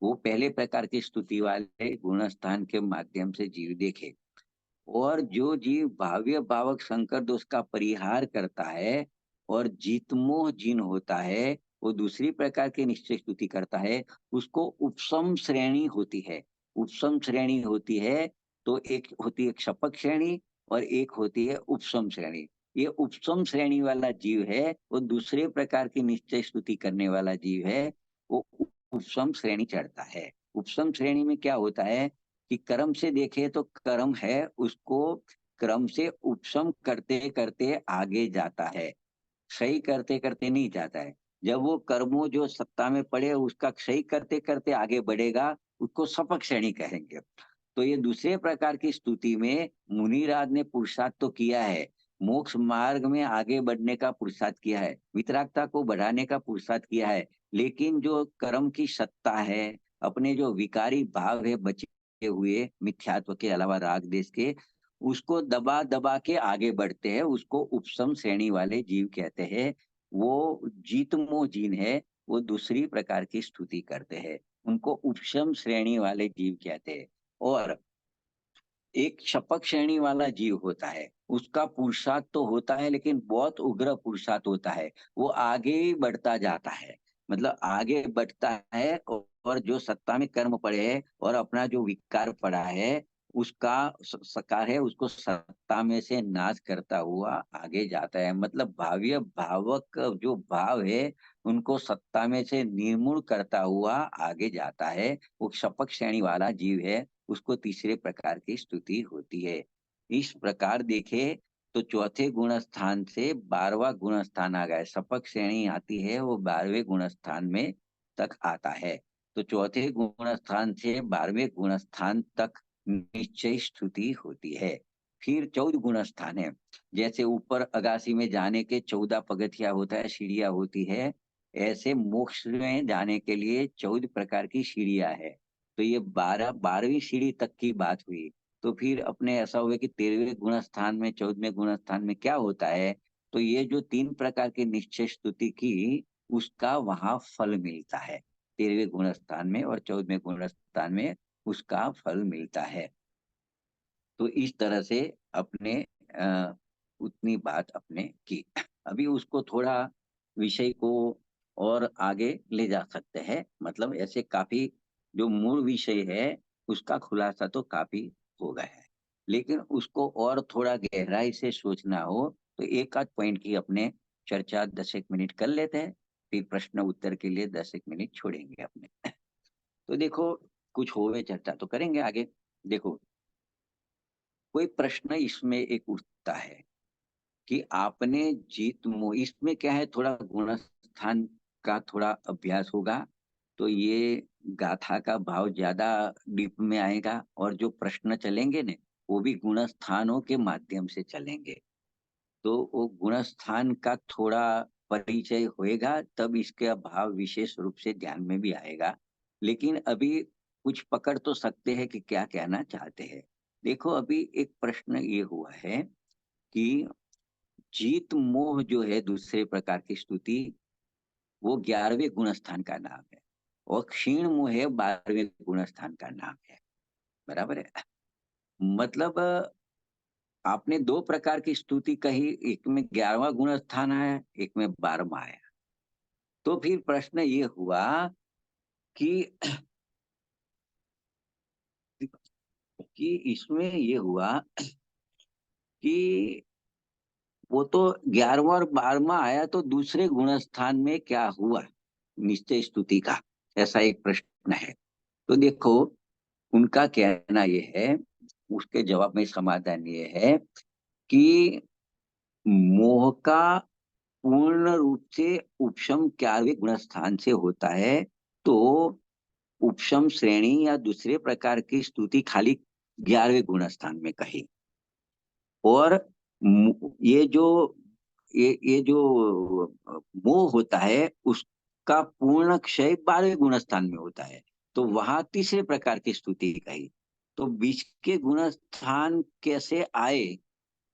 वो पहले प्रकार की स्तुति वाले गुण स्थान के माध्यम से जीव देखे। और जो जीव भाव्य भावक संकर दोष का परिहार करता है और जीतमोह जीन होता है, वो दूसरी प्रकार की निश्चय स्तुति करता है, उसको उपसम श्रेणी होती है। उपसम श्रेणी होती है तो एक होती है क्षपक श्रेणी और एक होती है उपसम श्रेणी। ये उपसम श्रेणी वाला जीव है वो दूसरे प्रकार की निश्चय स्तुति करने वाला जीव है, वो उपसम श्रेणी चढ़ता है। उपसम श्रेणी में क्या होता है कि कर्म से देखे तो कर्म है उसको क्रम से उपशम करते करते आगे जाता है, सही करते करते नहीं जाता है। जब वो कर्मों जो सत्ता में पड़े उसका सही करते करते आगे बढ़ेगा, उसको सपक श्रेणी कहेंगे। तो ये दूसरे प्रकार की स्तुति में मुनिराज ने पुरुषार्थ तो किया है, मोक्ष मार्ग में आगे बढ़ने का पुरुषार्थ किया है, वितरागता को बढ़ाने का पुरुषार्थ किया है। लेकिन जो कर्म की सत्ता है, अपने जो विकारी भाव है बचे हुए मिथ्यात्व के अलावा राग देश के, उसको दबा दबा के आगे बढ़ते हैं, उसको उपसम श्रेणी वाले जीव कहते हैं। वो जीतमो जीन है, वो दूसरी प्रकार की स्तुति करते हैं, उनको उपशम श्रेणी वाले जीव कहते हैं। और एक शपक श्रेणी वाला जीव होता है, उसका पुरुषार्थ तो होता है लेकिन बहुत उग्र पुरुषार्थ होता है। वो आगे ही बढ़ता जाता है, मतलब आगे बढ़ता है और जो सत्ता में कर्म पड़े है और अपना जो विकार पड़ा है उसका सकार है, उसको सत्ता में से नाश करता हुआ आगे जाता है। मतलब भाव्य भावक जो भाव है उनको सत्ता में से निर्मूल करता हुआ आगे जाता है, वो शपक श्रेणी वाला जीव है, उसको तीसरे प्रकार की स्तुति होती है। इस प्रकार देखे तो चौथे गुण स्थान से 12वां गुण स्थान आ गया, सपक श्रेणी आती है वो 12वें गुण स्थान में तक आता है। तो चौथे गुण स्थान से 12वें गुण स्थान तक निश्चय स्तुति होती है। फिर 14 गुण स्थान है, जैसे ऊपर अगासी में जाने के 14 पगथिया होता है, सीढ़ियां होती है, ऐसे मोक्ष में जाने के लिए 14 प्रकार की सीढ़ियां है। तो ये 12वीं सीढ़ी तक की बात हुई। तो फिर अपने ऐसा हुआ कि 13वें गुण स्थान में 14वें गुण स्थान में क्या होता है, तो ये जो 3 प्रकार की निश्चय स्तुति की, उसका वहां फल मिलता है। 13वें गुण स्थान में और 14वें गुण स्थान में उसका फल मिलता है। तो इस तरह से अपने उतनी बात अपने की। अभी उसको थोड़ा विषय को और आगे ले जा सकते हैं, मतलब ऐसे काफी जो मूल विषय है उसका खुलासा तो काफी हो गया है, लेकिन उसको और थोड़ा गहराई से सोचना हो तो एक आध पॉइंट की अपने चर्चा 10 मिनट कर लेते हैं, फिर प्रश्न उत्तर के लिए 10 मिनट छोड़ेंगे अपने। तो देखो, कुछ होवे चर्चा तो करेंगे आगे। देखो, कोई प्रश्न इसमें एक उठता है कि आपने जीत मोह, इसमें क्या है, थोड़ा गुण स्थान का थोड़ा अभ्यास होगा तो ये गाथा का भाव ज्यादा डीप में आएगा, और जो प्रश्न चलेंगे ने वो भी गुण स्थानों के माध्यम से चलेंगे। तो वो गुण स्थान का थोड़ा परिचय होएगा, तब इसके भाव विशेष रूप से ध्यान में भी आएगा। लेकिन अभी कुछ पकड़ तो सकते हैं कि क्या कहना चाहते हैं। देखो, अभी एक प्रश्न ये हुआ है कि जीत मोह जो है दूसरे प्रकार की स्तुति, वो 11वें गुण स्थान का नाम है, और क्षीण मोह है 12वें गुण स्थान का नाम है। बराबर है। मतलब आपने दो प्रकार की स्तुति कही, एक में 11वां गुण स्थान आया, एक में 12वां आया। तो फिर प्रश्न ये हुआ कि इसमें ये हुआ कि वो तो 11वां और 12वां आया, तो दूसरे गुण स्थान में क्या हुआ निश्चय स्तुति का, ऐसा एक प्रश्न है। तो देखो, उनका कहना ये है, उसके जवाब में समाधान ये है कि मोह का पूर्ण रूप से उपशम 11वें गुण स्थान से होता है। तो उपशम श्रेणी या दूसरे प्रकार की स्तुति खाली 11वें गुण स्थान में कही, और ये जो ये जो मोह होता है उसका पूर्ण क्षय 12वें गुण स्थान में होता है, तो वहां तीसरे प्रकार की स्तुति कही। तो बीच के गुण स्थान कैसे आए,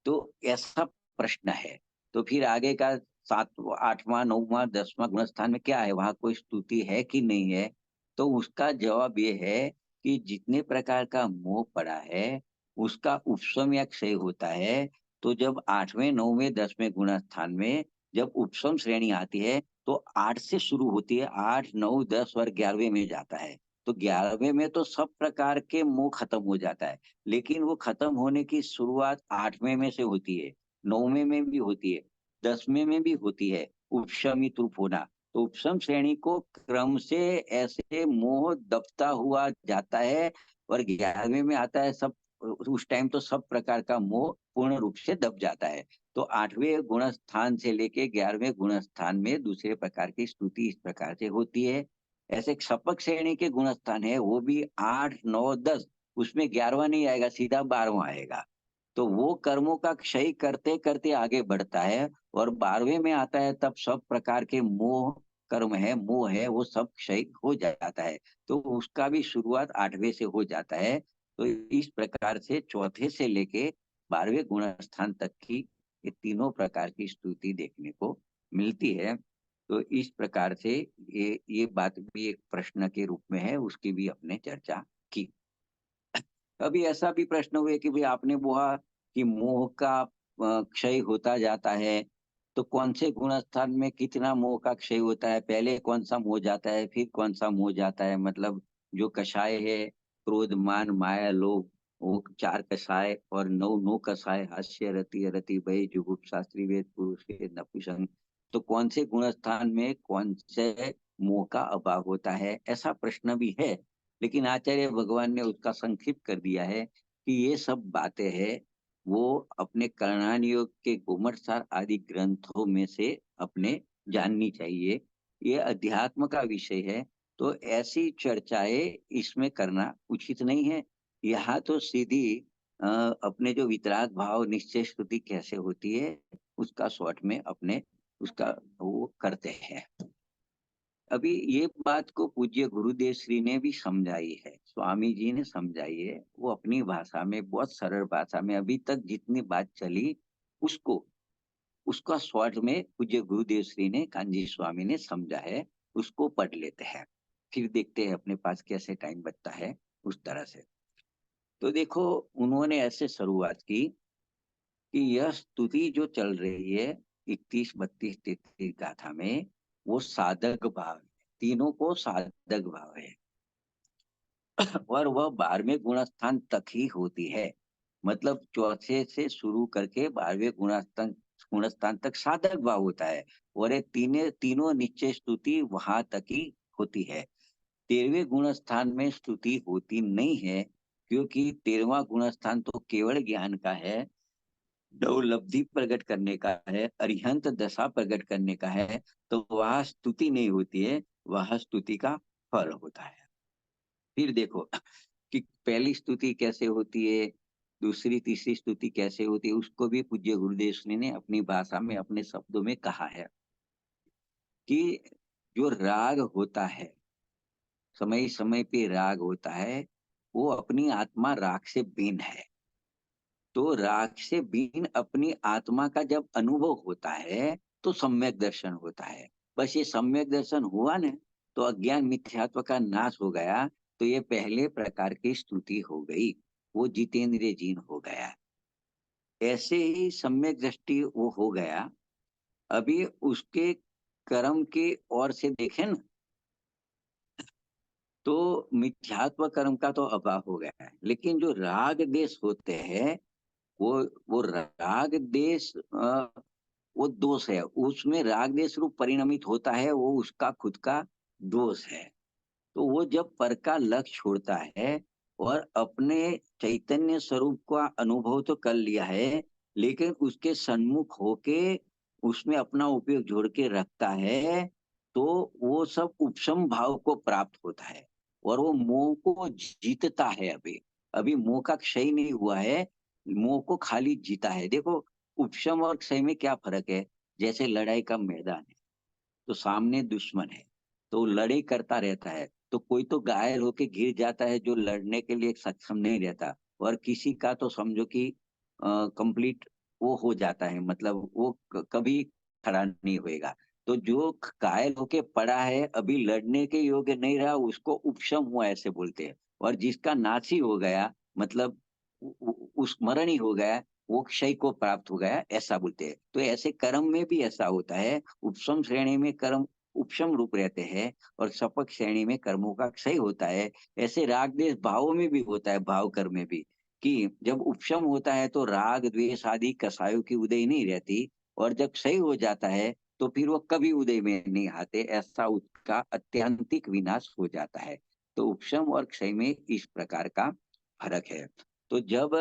तो ऐसा प्रश्न है। तो फिर आगे का 7वां 8वां 9वां 10वां गुण स्थान में क्या है, वहां कोई स्तुति है कि नहीं है, तो उसका जवाब ये है कि जितने प्रकार का मोह पड़ा है उसका उपशम या क्षय होता है। तो जब 8वें 9वें 10वें गुण स्थान में जब उपशम श्रेणी आती है, तो 8 से शुरू होती है, 8 9 10 और 11वें में जाता है। तो 11वें में तो सब प्रकार के मोह खत्म हो जाता है, लेकिन वो खत्म होने की शुरुआत 8वें में से होती है, 9वें में भी होती है, 10वें में भी होती है, उपशमित रूप होना। तो उपशम श्रेणी को क्रम से ऐसे मोह दबता हुआ जाता है, और 11वें में आता है सब, उस टाइम तो सब प्रकार का मोह पूर्ण रूप से दब जाता है। तो 8वें गुण स्थान से लेके 11वें गुण स्थान में दूसरे प्रकार की स्तुति इस प्रकार से होती है। ऐसे सपक श्रेणी के गुण स्थान है, वो भी 8 9 10, उसमें 11वां नहीं आएगा, सीधा 12वां आएगा। तो वो कर्मों का क्षय करते करते आगे बढ़ता है, और 12वें में आता है, तब सब प्रकार के मोह कर्म है, मोह है, वो सब क्षय हो जाता है। तो उसका भी शुरुआत 8वें से हो जाता है। तो इस प्रकार से चौथे से लेके 12वें गुण स्थान तक की ये तीनों प्रकार की स्तुति देखने को मिलती है। तो इस प्रकार से ये बात भी एक प्रश्न के रूप में है, उसकी भी अपने चर्चा की। कभी ऐसा भी प्रश्न हुए कि भाई आपने बोला कि मोह का क्षय होता जाता है, तो कौन से गुण स्थान में कितना मोह का क्षय होता है, पहले कौन सा मोह जाता है फिर कौन सा मोह जाता है, मतलब जो कषाय है, क्रोध मान माया लोभ, वो 4 कषाय, और 9 9 कषाय, हास्य रति रति भय जुगुप्सा शास्त्री वेद पुरुष के नपुंसक। तो कौन से गुण स्थान में कौन से मोह का अभाव होता है, ऐसा प्रश्न भी है। लेकिन आचार्य भगवान ने उसका संक्षिप्त कर दिया है कि ये सब बातें हैं, वो अपने करणान योग के गोमटसार आदि ग्रंथों में से अपने जाननी चाहिए। ये अध्यात्म का विषय है, तो ऐसी चर्चाएं इसमें करना उचित नहीं है। यहाँ तो सीधी अपने जो वितराग भाव निश्चय स्तुति कैसे होती है उसका शॉर्ट में अपने उसका वो करते हैं। अभी ये बात को पूज्य गुरुदेव श्री ने भी समझाई है, स्वामी जी ने समझाई है, वो अपनी भाषा में बहुत सरल भाषा में अभी तक जितनी बात चली उसको उसका शॉर्ट में पूज्य गुरुदेव श्री ने कांजी स्वामी ने समझा है, उसको पढ़ लेते हैं, फिर देखते हैं अपने पास कैसे टाइम बचता है उस तरह से। तो देखो उन्होंने ऐसे शुरुआत की कि यह स्तुति जो चल रही है 31, 32, 33 गाथा में वो साधक भाव है, तीनों को साधक भाव है और वह 12वें गुणस्थान तक ही होती है। मतलब चौथे से शुरू करके 12वें गुणस्थान तक साधक भाव होता है और ये तीनों निश्चय स्तुति वहां तक ही होती है। 13वें गुणस्थान में स्तुति होती नहीं है क्योंकि 13वां गुणस्थान तो केवल ज्ञान का है, उपलब्धि प्रकट करने का है, अरिहंत दशा प्रकट करने का है, तो वह स्तुति नहीं होती है, वह स्तुति का फल होता है। फिर देखो कि पहली स्तुति कैसे होती है, दूसरी तीसरी स्तुति कैसे होती है, उसको भी पूज्य गुरुदेव श्री ने अपनी भाषा में अपने शब्दों में कहा है कि जो राग होता है, समय समय पे राग होता है, वो अपनी आत्मा राग से भिन्न है। तो राग से भिन्न अपनी आत्मा का जब अनुभव होता है तो सम्यक दर्शन होता है। बस ये सम्यक दर्शन हुआ ना तो अज्ञान मिथ्यात्व का नाश हो गया, तो ये पहले प्रकार की स्तुति हो गई, वो जितेंद्रिय जीन हो गया। ऐसे ही सम्यक दृष्टि वो हो गया। अभी उसके कर्म की ओर से देखें ना तो मिथ्यात्व कर्म का तो अभाव हो गया है, लेकिन जो राग देश होते हैं वो वो राग देश वो दोष है, उसमें राग देश रूप परिणमित होता है, वो उसका खुद का दोष है। तो वो जब पर का लक्ष्य छोड़ता है और अपने चैतन्य स्वरूप का अनुभव तो कर लिया है, लेकिन उसके सन्मुख होके उसमें अपना उपयोग जोड़ के रखता है, तो वो सब उपशम भाव को प्राप्त होता है और वो मोह को जीतता है। अभी अभी मोह का क्षय नहीं हुआ है, मोह को खाली जीता है। देखो उपशम और क्षय में क्या फर्क है, जैसे लड़ाई का मैदान है तो सामने दुश्मन है तो लड़ाई करता रहता है, तो कोई तो घायल होके गिर जाता है जो लड़ने के लिए सक्षम नहीं रहता, और किसी का तो समझो कि कंप्लीट वो हो जाता है, मतलब वो कभी खड़ा नहीं होएगा। तो जो घायल होके पड़ा है अभी लड़ने के योग्य नहीं रहा उसको उपशम हुआ ऐसे बोलते हैं, और जिसका नाश ही हो गया मतलब उस मरण ही हो गया वो क्षय को प्राप्त हो गया ऐसा बोलते हैं। तो ऐसे कर्म में भी ऐसा होता है, उपशम श्रेणी में कर्म उपशम रूप रहते हैं और सपक श्रेणी में कर्मों का क्षय होता है। ऐसे राग द्वेष भावों में भी होता है, भाव कर्म में भी, कि जब उपशम होता है तो राग द्वेष आदि कसायों की उदय नहीं रहती, और जब क्षय हो जाता है तो फिर वो कभी उदय में नहीं आते, ऐसा उसका अत्यंतिक विनाश हो जाता है। तो उपशम और क्षय में इस प्रकार का फर्क है। तो जब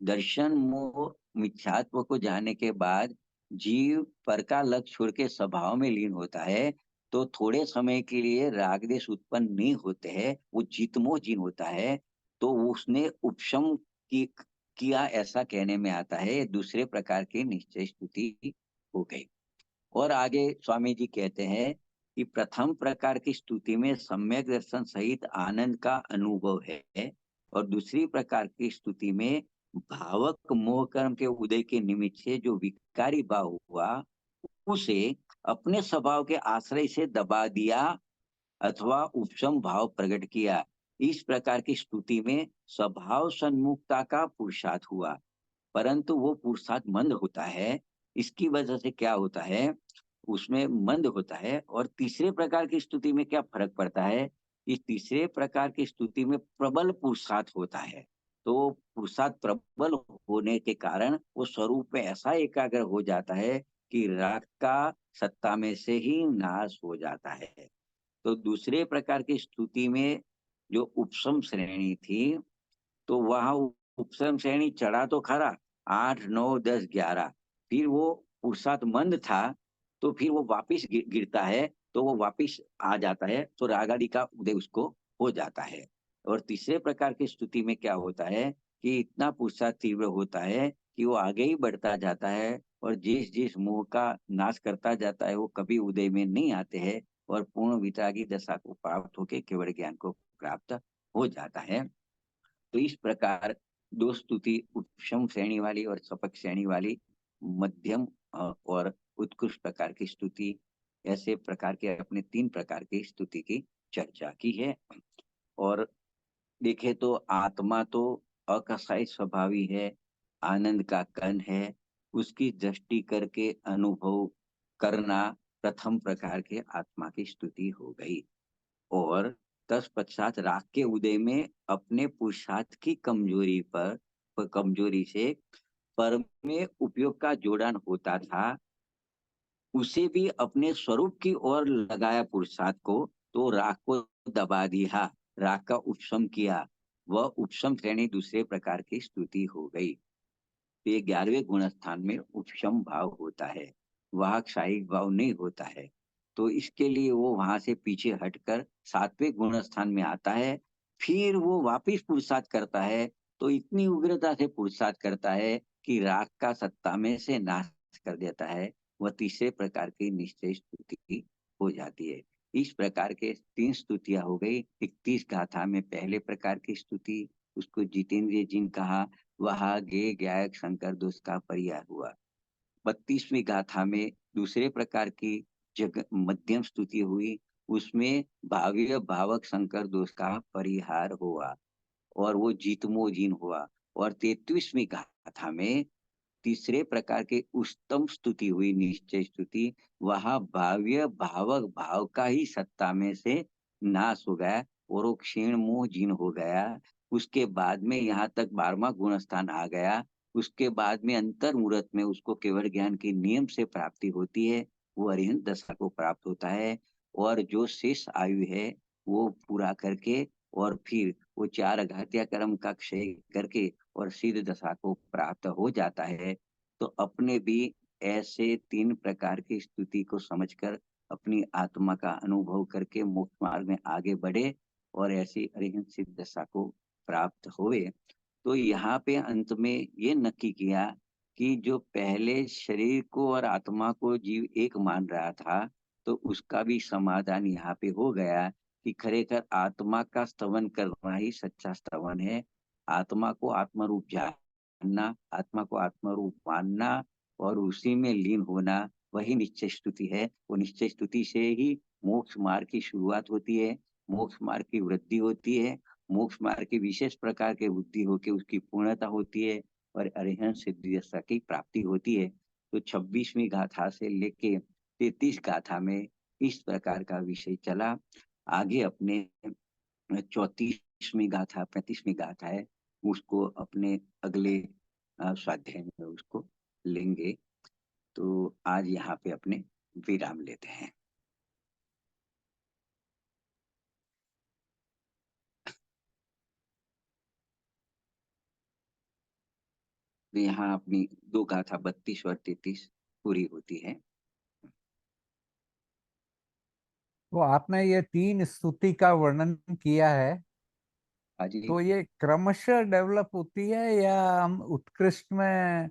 दर्शन मोह मिथ्यात्व को जानने के बाद जीव पर का लक्ष्य छोड़ के स्वभाव में लीन होता है, तो थोड़े समय के लिए राग देश उत्पन्न नहीं होते हैं, वो जितमोह जीन होता है। तो उसने उपशम की किया ऐसा कहने में आता है, दूसरे प्रकार की निश्चय स्तुति हो गई। और आगे स्वामी जी कहते हैं कि प्रथम प्रकार की स्तुति में सम्यक दर्शन सहित आनंद का अनुभव है, और दूसरी प्रकार की स्तुति में भावक मोह कर्म के उदय के निमित्त से जो विकारी भाव हुआ उसे अपने स्वभाव के आश्रय से दबा दिया अथवा उपशम भाव प्रकट किया। इस प्रकार की स्तुति में स्वभाव सन्मुखता का पुरुषार्थ हुआ, परंतु वो पुरुषार्थ मंद होता है। इसकी वजह से क्या होता है, उसमें मंद होता है। और तीसरे प्रकार की स्तुति में क्या फर्क पड़ता है, इस तीसरे प्रकार की स्तुति में प्रबल पुरुषार्थ होता है। तो पुरुषार्थ प्रबल होने के कारण वो स्वरूप में ऐसा एकाग्र हो जाता है कि राग का सत्ता में से ही नाश हो जाता है। तो दूसरे प्रकार की स्तुति में जो उपशम श्रेणी थी, तो वहां उपशम श्रेणी चढ़ा तो खरा 8, 9, 10, 11, फिर वो पुरुषार्थ मंद था तो फिर वो वापिस गिरता है, तो वो वापिस आ जाता है, तो रागादि का उदय उसको हो जाता है। और तीसरे प्रकार की स्तुति में क्या होता है कि इतना पुरुषार्थ तीव्र होता है कि वो आगे ही बढ़ता जाता है, और जिस जिस मोह का नाश करता जाता है वो कभी उदय में नहीं आते हैं, और पूर्ण वितरागी दशा को प्राप्त होकर केवल ज्ञान को प्राप्त हो जाता है। तो इस प्रकार दो स्तुति, उपशम श्रेणी वाली और सपक श्रेणी वाली, मध्यम और उत्कृष्ट प्रकार की स्तुति, ऐसे प्रकार के अपने 3 प्रकार की स्तुति की चर्चा की है। और देखे तो आत्मा तो अकसाई स्वभावी है, आनंद का कण है, उसकी दृष्टि करके अनुभव करना प्रथम प्रकार के आत्मा की स्तुति हो गई। और तत्पश्चात राग के उदय में अपने पुरुषार्थ की कमजोरी से पर में उपयोग का जोड़न होता था, उसे भी अपने स्वरूप की ओर लगाया पुरुषार्थ को, तो राग को दबा दिया, राग का उपशम किया। वह उपशम श्रेणी दूसरे प्रकार की स्तुति हो गई। तो ये 11वें गुण स्थान में उपशम भाव होता है, वहां क्षायिक भाव नहीं होता है। तो इसके लिए वो वहां से पीछे हटकर 7वें गुण स्थान में आता है, फिर वो वापिस पुरुषार्थ करता है। तो इतनी उग्रता से पुरुषार्थ करता है कि राग का सत्ता में से नाश कर देता है। वह तीसरे प्रकार की निश्चय स्तुति हो जाती है। इस प्रकार के 3 स्तुतियां हो गई। 31 गाथा में पहले प्रकार की स्तुति, उसको जितेंद्रिय जिन कहा, वह गे गायक शंकर दोष का पर्याय हुआ। 32वीं गाथा में दूसरे प्रकार की जग मध्यम स्तुति हुई, उसमें भाव्य भावक शंकर दोष का परिहार हुआ, और वो जीतमो जिन हुआ। और 33वीं गाथा में तीसरे प्रकार के उत्तम स्तुति हुई, निश्चय स्तुति, वहां भाव्य भावक भाव का ही सत्ता में से नाश हो गया, और वो क्षीण मोह जिन हो गया। उसके बाद में यहाँ तक 12वां गुण स्थान आ गया। उसके बाद में अंतर मूर्त में उसको केवल ज्ञान के नियम से प्राप्ति होती है, वो अरिहंत दशा को प्राप्त होता है। और जो शेष आयु है वो पूरा करके, और फिर वो 4 घातिया कर्म का क्षय करके और सिद्ध दशा को प्राप्त हो जाता है। तो अपने भी ऐसे 3 प्रकार की स्तुति को समझकर अपनी आत्मा का अनुभव करके मोक्ष मार्ग में आगे बढ़े, और ऐसी अरिहंत सिद्ध दशा को प्राप्त हुए। तो यहाँ पे अंत में ये नक्की किया कि जो पहले शरीर को और आत्मा को जीव एक मान रहा था, तो उसका भी समाधान यहाँ पे हो गया कि खरेखर आत्मा का स्तवन करना ही सच्चा स्तवन है। आत्मा को आत्मरूप जानना, आत्मा को आत्मरूप मानना और उसी में लीन होना, वही निश्चय स्तुति है। वो निश्चय स्तुति से ही मोक्ष मार्ग की शुरुआत होती है, मोक्ष मार्ग की वृद्धि होती है, मोक्ष मार्ग की विशेष प्रकार के बुद्धि होकर उसकी पूर्णता होती है, और अरिहंत सिद्धि दशा की प्राप्ति होती है। तो 26वीं गाथा से लेके 33 गाथा में इस प्रकार का विषय चला। आगे अपने 34वीं गाथा, 35वीं गाथा है, उसको अपने अगले स्वाध्याय में उसको लेंगे। तो आज यहाँ पे अपने विराम लेते हैं। तो यहाँ अपनी 2 गाथा 32 और 33 पूरी होती है। तो आपने ये 3 स्तुति का वर्णन किया है, हाँ जी। तो ये क्रमशः डेवलप होती है या हम उत्कृष्ट में